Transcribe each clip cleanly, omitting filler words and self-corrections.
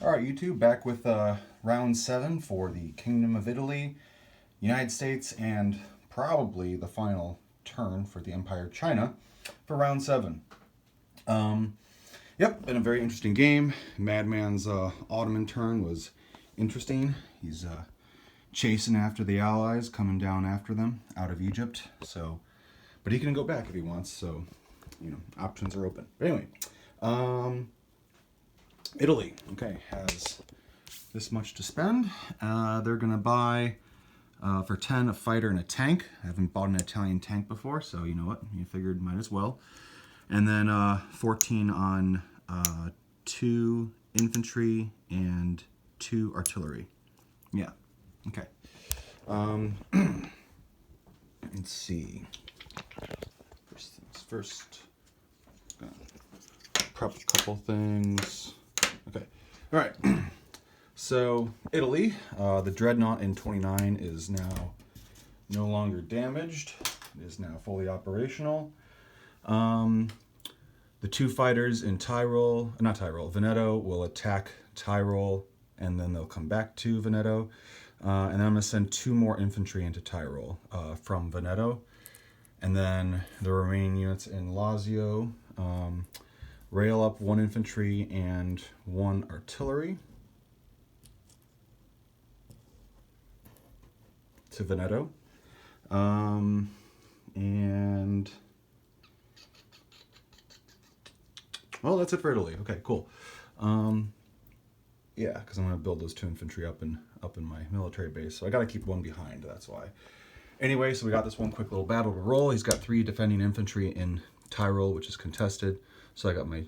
Alright, YouTube, back with round 7 for the Kingdom of Italy, United States, and probably the final turn for the Empire of China for round 7. Yep, been a very interesting game. Madman's Ottoman turn was interesting. He's chasing after the Allies, coming down after them out of Egypt. So, but he can go back if he wants, so, you know, options are open. But anyway, Italy, okay, has this much to spend. They're going to buy, for 10, a fighter and a tank. I haven't bought an Italian tank before, so you know what, you figured might as well. And then 14 on 2 infantry and 2 artillery. Yeah, okay. Let's see. First things first. Gonna prep a couple things. Okay. All right. So Italy, the dreadnought in 29 is now no longer damaged. It is now fully operational. The 2 fighters in Veneto will attack Tyrol, and then they'll come back to Veneto. And then I'm going to send 2 more infantry into Tyrol from Veneto. And then the remaining units in Lazio, rail up 1 infantry and 1 artillery to Veneto. And well, that's it for Italy. Okay, cool. Yeah, because I'm going to build those 2 infantry up in my military base. So I got to keep 1 behind, that's why. Anyway, so we got this one quick little battle to roll. He's got 3 defending infantry in Tyrol, which is contested. So I got my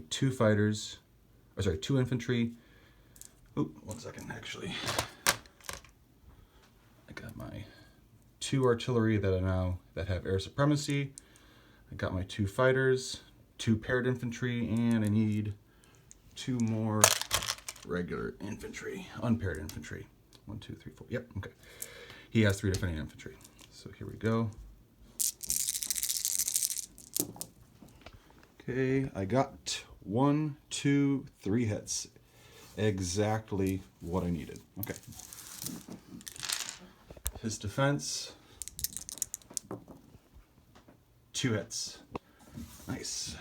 2 fighters, or sorry, 2 infantry. Oop, 1 second, actually. I got my 2 artillery that have air supremacy. I got my 2 fighters, 2 paired infantry, and I need 2 more regular infantry, unpaired infantry. 1, 2, 3, 4. Yep, okay. He has 3 defending infantry. So here we go. Okay, I got 1, 2, 3 hits. Exactly what I needed. Okay. His defense, 2 hits. Nice.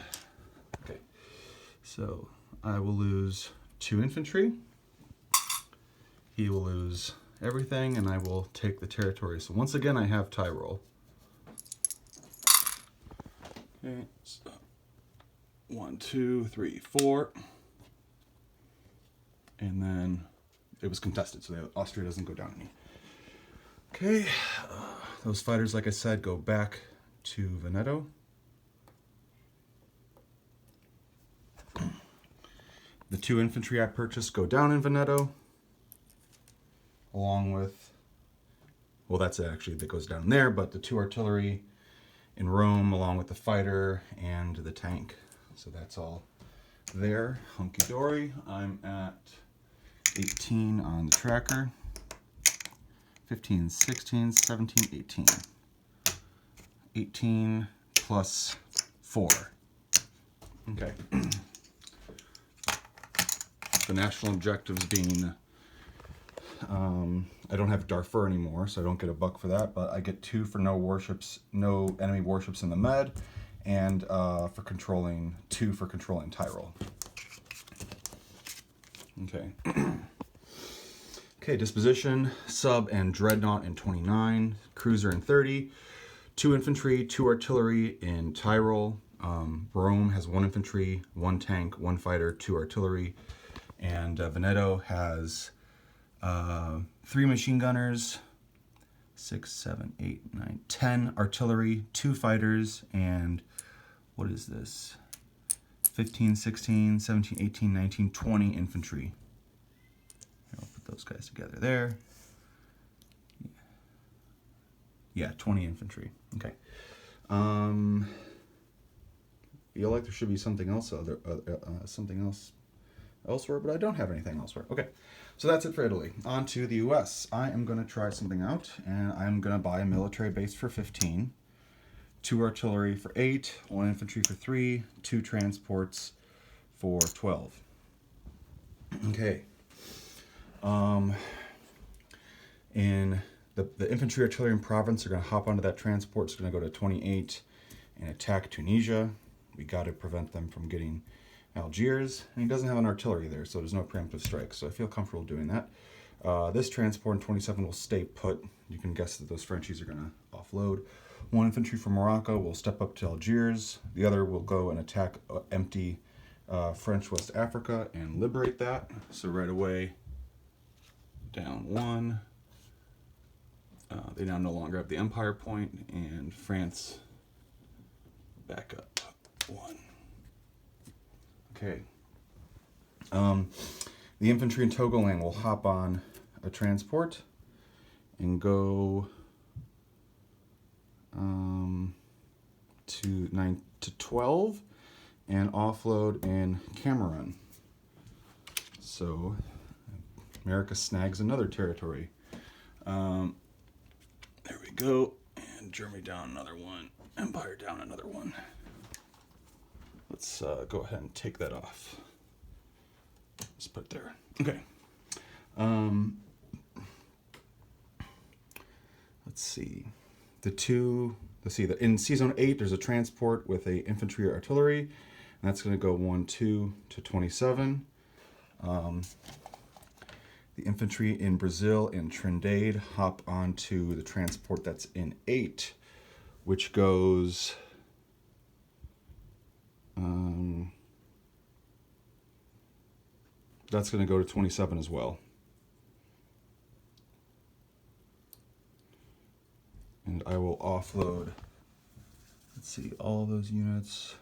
Okay, so I will lose 2 infantry. He will lose everything, and I will take the territory. So once again, I have Tyrol. Okay, so 1, 2, 3, 4. And then it was contested, so Austria doesn't go down any. Okay, those fighters, like I said, go back to Veneto. The 2 infantry I purchased go down in Veneto, along with, well, that's it actually that goes down there, but the 2 artillery in Rome, along with the fighter and the tank. So that's all there, hunky-dory. I'm at 18 on the tracker, 15, 16, 17, 18. 18 plus 4. Okay. The national objectives being, I don't have Darfur anymore, so I don't get a buck for that, but I get 2 for no enemy warships in the Med, and for controlling 2 for controlling Tyrol. Okay. Okay, disposition, sub and dreadnought in 29, cruiser in 30, 2 infantry, 2 artillery in Tyrol. Rome has 1 infantry, 1 tank, 1 fighter, 2 artillery. And Veneto has 3 machine gunners, 6, 7, 8, 9, 10 artillery, 2 fighters, and what is this? 15, 16, 17, 18, 19, 20 infantry. I'll put those guys together there. Yeah, 20 infantry. Okay. Feel like there should be something else elsewhere, but I don't have anything elsewhere. Okay, so that's it for Italy. On to the US. I am going to try something out, and I'm going to buy a military base for 15, 2 artillery for 8, 1 infantry for 3, 2 transports for 12. Okay. In the infantry, artillery, and province are going to hop onto that transport. It's going to go to 28 and attack Tunisia. We got to prevent them from getting Algiers. And he doesn't have an artillery there, so there's no preemptive strike. So I feel comfortable doing that. This transport in 27 will stay put. You can guess that those Frenchies are going to offload. One infantry from Morocco will step up to Algiers. The other will go and attack empty French West Africa and liberate that. So right away, down one. They now no longer have the Empire point, and France back up one. Okay. The infantry in Togoland will hop on a transport and go to 9 to 12 and offload in Cameroon. So America snags another territory. There we go. And Germany down another one. Empire down another one. Let's go ahead and take that off. Let's put it there. Okay. Let's see. In C Zone 8, there's a transport with a infantry or artillery, and that's going to go 1-2 to 27. The infantry in Brazil and Trindade hop onto the transport that's in 8, which goes that's going to go to 27 as well. And I will offload, let's see, all those units.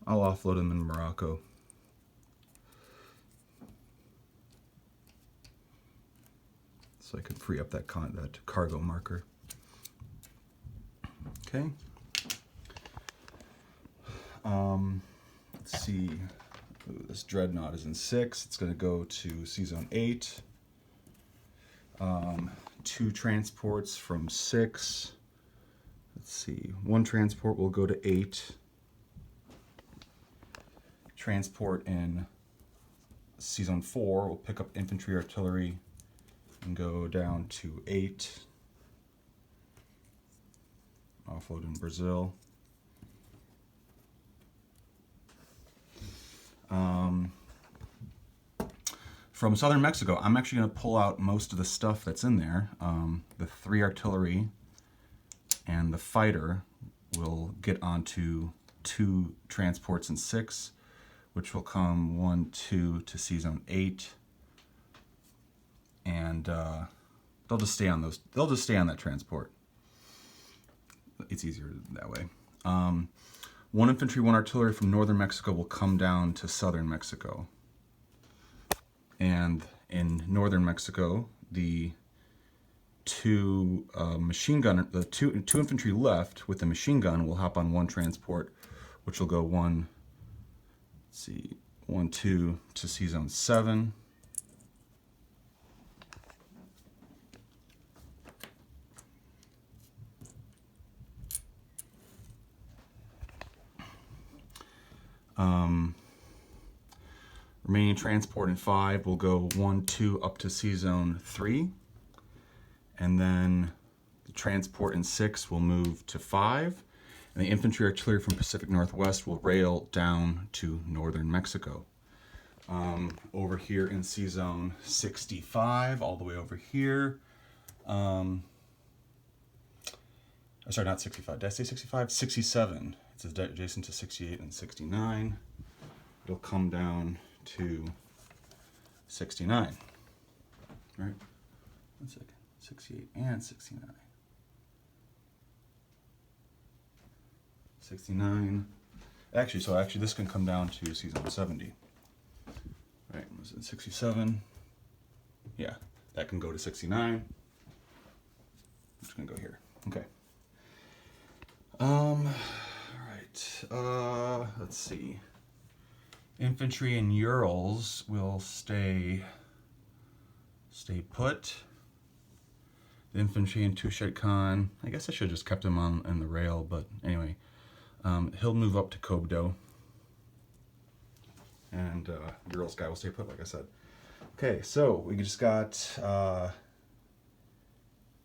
I'll offload them in Morocco. So I could free up that cargo marker. Okay. Let's see. Ooh, this dreadnought is in 6. It's going to go to C Zone 8. 2 transports from 6. Let's see. 1 transport will go to 8. Transport in C Zone 4 will pick up infantry, artillery, and go down to 8. Offload in Brazil. From southern Mexico, I'm actually going to pull out most of the stuff that's in there. The 3 artillery and the fighter will get onto 2 transports in 6, which will come 1-2 to C Zone 8. And they'll just stay on those. They'll just stay on that transport. It's easier that way. 1 infantry, 1 artillery from northern Mexico will come down to southern Mexico. And in northern Mexico, the 2 machine gun, the two infantry left with the machine gun will hop on 1 transport, which will go 1-2 to C Zone 7. Remaining transport in 5 will go 1-2 up to C Zone 3. And then the transport in 6 will move to 5. And the infantry artillery from Pacific Northwest will rail down to northern Mexico. Over here in C Zone 65, all the way over here. Sorry, not 65. Did I say 65? 67. It's adjacent to 68 and 69. It'll come down to 69. Right? 1 second. 68 and 69. 69. Actually, this can come down to C Zone 70. Right, was it 67? Yeah, that can go to 69. I'm just gonna go here. Okay. All right. Let's see. Infantry and Urals will stay put. The infantry in Tushet Khan, I guess I should have just kept him on the rail, but anyway, he'll move up to Kobdo. and Girl Sky will stay put, like I said. Okay, so we just got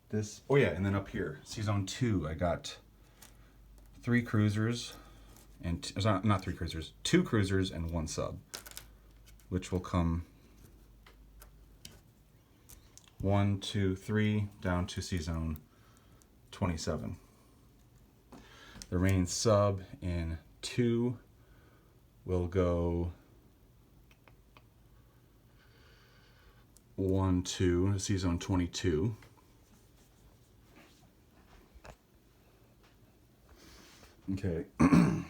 this. Oh yeah, and then up here, Season 2, I got 3 cruisers, and not 3 cruisers, 2 cruisers and 1 sub, which will come 1, 2, 3 down to Season 27. The remaining sub in 2 will go 1, 2, Season 22. Okay. And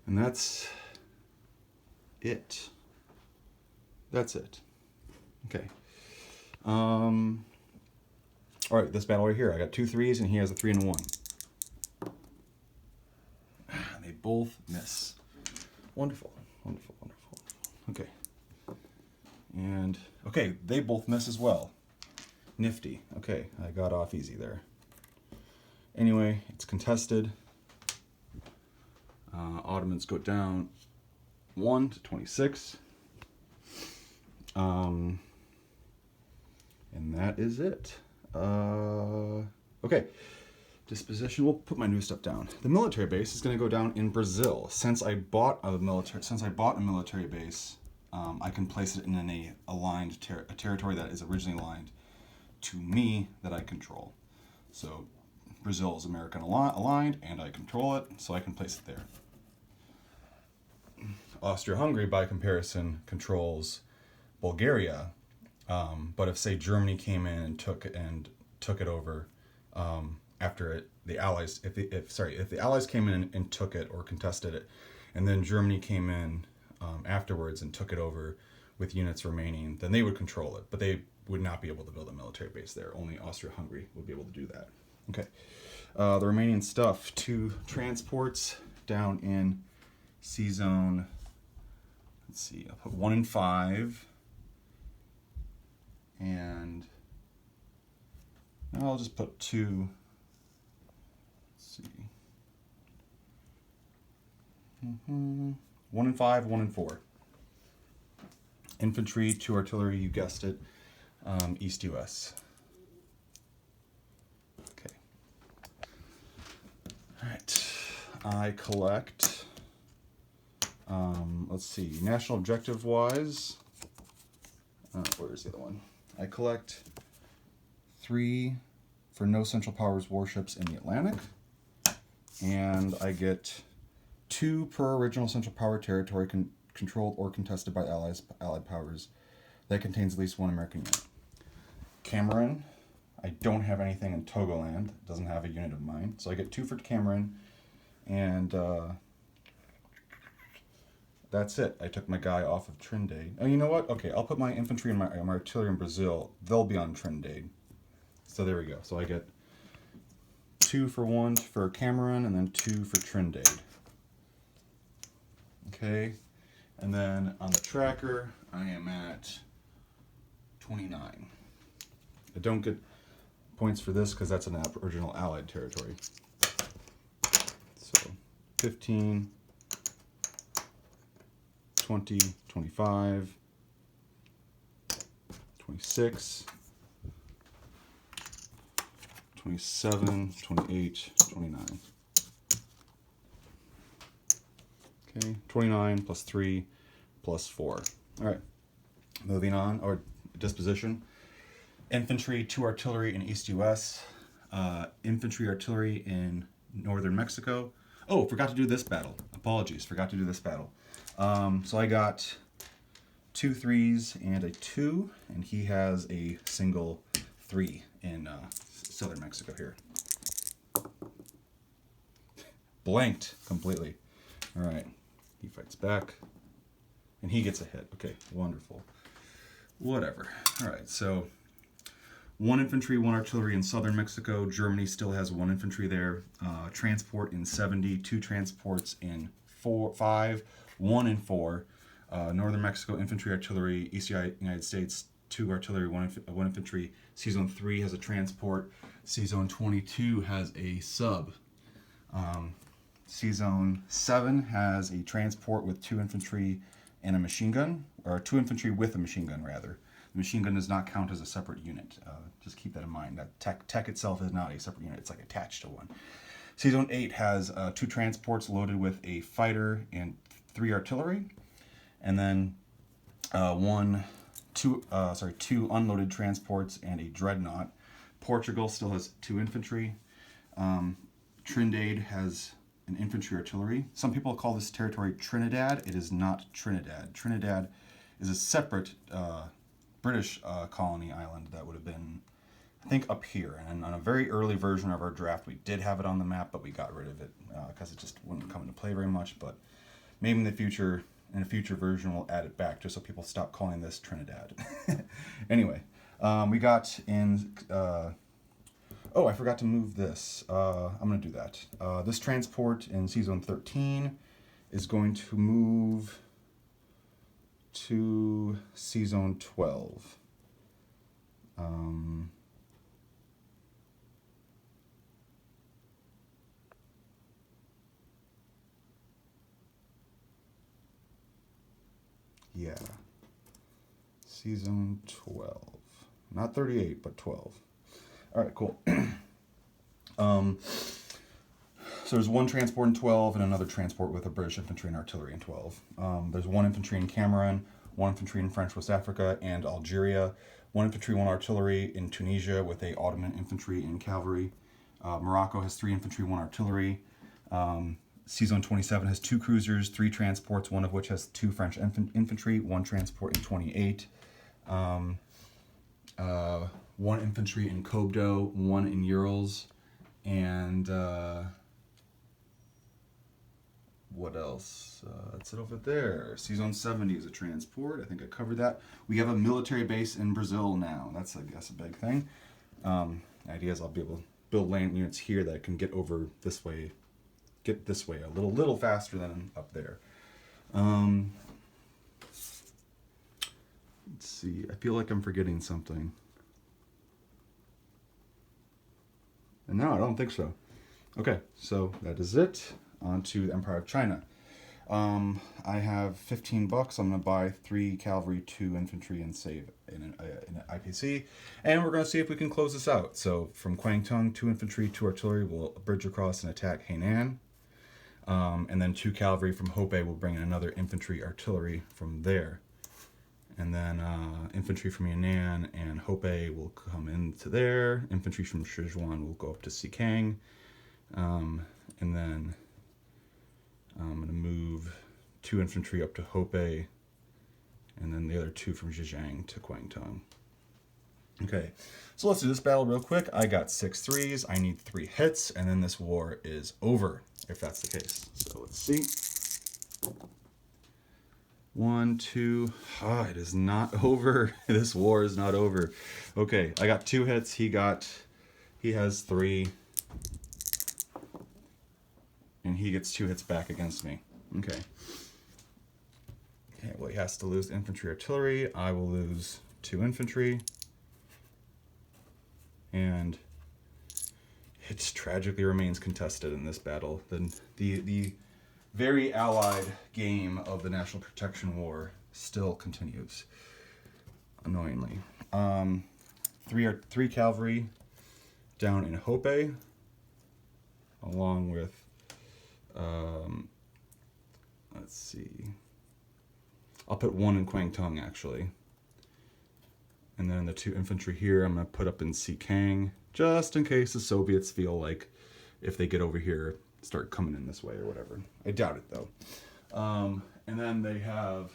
that's it. That's it. Okay. All right, this battle right here. I got 2 3s, and he has a 3 and a 1. They both miss. Wonderful, wonderful, wonderful. Okay. And, okay, they both miss as well. Nifty. Okay, I got off easy there. Anyway, it's contested. Ottomans go down 1 to 26. And that is it. Okay. Disposition. We'll put my new stuff down. The military base is going to go down in Brazil. Since I bought a military base, I can place it in a aligned territory that is originally aligned to me that I control. So Brazil is American aligned, and I control it, so I can place it there. Austria-Hungary, by comparison, controls Bulgaria, but if, say, Germany came in and took it over after the Allies, if the Allies came in and took it or contested it, and then Germany came in afterwards and took it over with units remaining, then they would control it, but they would not be able to build a military base there. Only Austria-Hungary would be able to do that. Okay. The remaining stuff, 2 transports down in C-Zone. Let's see, I'll put 1 and 5. And I'll just put 2. Let's see. 1 and 5, 1 and 4. Infantry, 2 artillery, you guessed it. East US. Okay. Alright. I collect, let's see, national objective wise, where's the other one? I collect 3 for no Central Powers warships in the Atlantic, and I get 2 per original Central Power territory controlled or contested by allied powers that contains at least 1 American unit. Cameroon, I don't have anything in Togoland, it doesn't have a unit of mine, so I get 2 for Cameroon, and that's it. I took my guy off of Trinidad. Oh, you know what? Okay, I'll put my infantry and my artillery in Brazil. They'll be on Trinidad. So there we go. So I get 2 for 1 for Cameroon, and then 2 for Trinidad. Okay, and then on the tracker, I am at 29. I don't get points for this because that's an original Allied territory. So 15, 20, 25, 26, 27, 28, 29. Okay, 29 plus 3 plus 4. All right, moving on, or disposition. Infantry, 2 artillery in East US. Infantry artillery in northern Mexico. Oh, forgot to do this battle. Apologies, forgot to do this battle. So I got 2 3s and a 2, and he has a single 3 in southern Mexico here. Blanked completely. All right, he fights back, and he gets a hit. Okay, wonderful. Whatever. All right, so 1 infantry, 1 artillery in southern Mexico. Germany still has 1 infantry there. Transport in 70, 2 transports in 5, 1 in 4. Northern Mexico, infantry, artillery. East United States, 2 artillery, 1 infantry. C-Zone 3 has a transport. C-Zone 22 has a sub. Zone 7 has a transport with 2 infantry and a machine gun, or 2 infantry with a machine gun, rather. The machine gun does not count as a separate unit. Just keep that in mind. That tech itself is not a separate unit. It's like attached to one. Zone 8 has 2 transports loaded with a fighter and 3 artillery, and then 2 unloaded transports and a dreadnought. Portugal still has 2 infantry. Trinidad has an infantry artillery. Some people call this territory Trinidad. It is not Trinidad. Trinidad is a separate British colony island that would have been, I think, up here. And on a very early version of our draft, we did have it on the map, but we got rid of it because it just wouldn't come into play very much. But maybe in a future version, we'll add it back just so people stop calling this Trinidad. Anyway, we got in... oh, I forgot to move this. I'm going to do that. This transport in Zone 13 is going to move to Zone 12. Yeah. Zone 12. Not 38, but 12. All right, cool. So there's 1 transport in 12 and another transport with a British infantry and artillery in 12. There's 1 infantry in Cameroon, 1 infantry in French West Africa and Algeria, 1 infantry, 1 artillery in Tunisia with a Ottoman infantry and cavalry. Morocco has 3 infantry, 1 artillery. Zone 27 has 2 cruisers, 3 transports, 1 of which has 2 French infantry, 1 transport in 28. 1 infantry in Kobdo, 1 in Urals, and what else? That's it over there. Zone 70 is a transport. I think I covered that. We have a military base in Brazil now. That's, I guess, a big thing. The idea is I'll be able to build land units here that can get over this way, get this way a little faster than up there. Let's see. I feel like I'm forgetting something. And no, I don't think so. Okay, so that is it. On to the Empire of China. I have $15. I'm going to buy 3 cavalry, 2 infantry, and save in an IPC. And we're going to see if we can close this out. So from Kwangtung, 2 infantry, 2 artillery will bridge across and attack Hainan. And then 2 cavalry from Hubei will bring in another infantry artillery from there. And then infantry from Yan'an and Hubei will come into there. Infantry from Sichuan will go up to Xikang. And then I'm going to move 2 infantry up to Hubei. And then the other 2 from Zhejiang to Kwangtung. Okay, so let's do this battle real quick. I got 6 threes. I need 3 hits. And then this war is over, if that's the case. So let's see. 1, 2. Ah, it is not over. This war is not over. Okay, I got 2 hits. He has 3. And he gets 2 hits back against me. Okay. Okay, well, he has to lose infantry artillery. I will lose 2 infantry. And it tragically remains contested in this battle. The very allied game of the National Protection War still continues, annoyingly. 3 cavalry down in Hubei, along with, let's see, I'll put 1 in Kwangtung, actually. And then the 2 infantry here I'm going to put up in Xikang, just in case the Soviets feel like if they get over here, start coming in this way or whatever. I doubt it, though. And then they have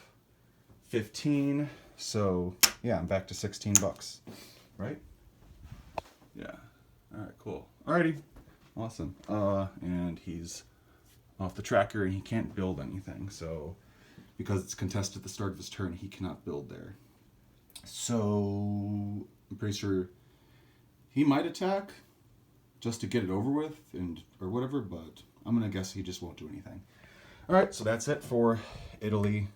15, so yeah, I'm back to $16, right? Yeah. All right, cool. Alrighty, awesome. And he's off the tracker and he can't build anything, so because it's contested at the start of his turn, he cannot build there. So I'm pretty sure he might attack just to get it over with or whatever, but I'm gonna guess he just won't do anything. All right, so that's it for Italy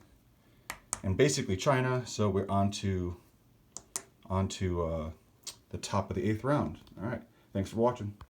and basically China. So we're on to the top of the 8th round. All right, thanks for watching.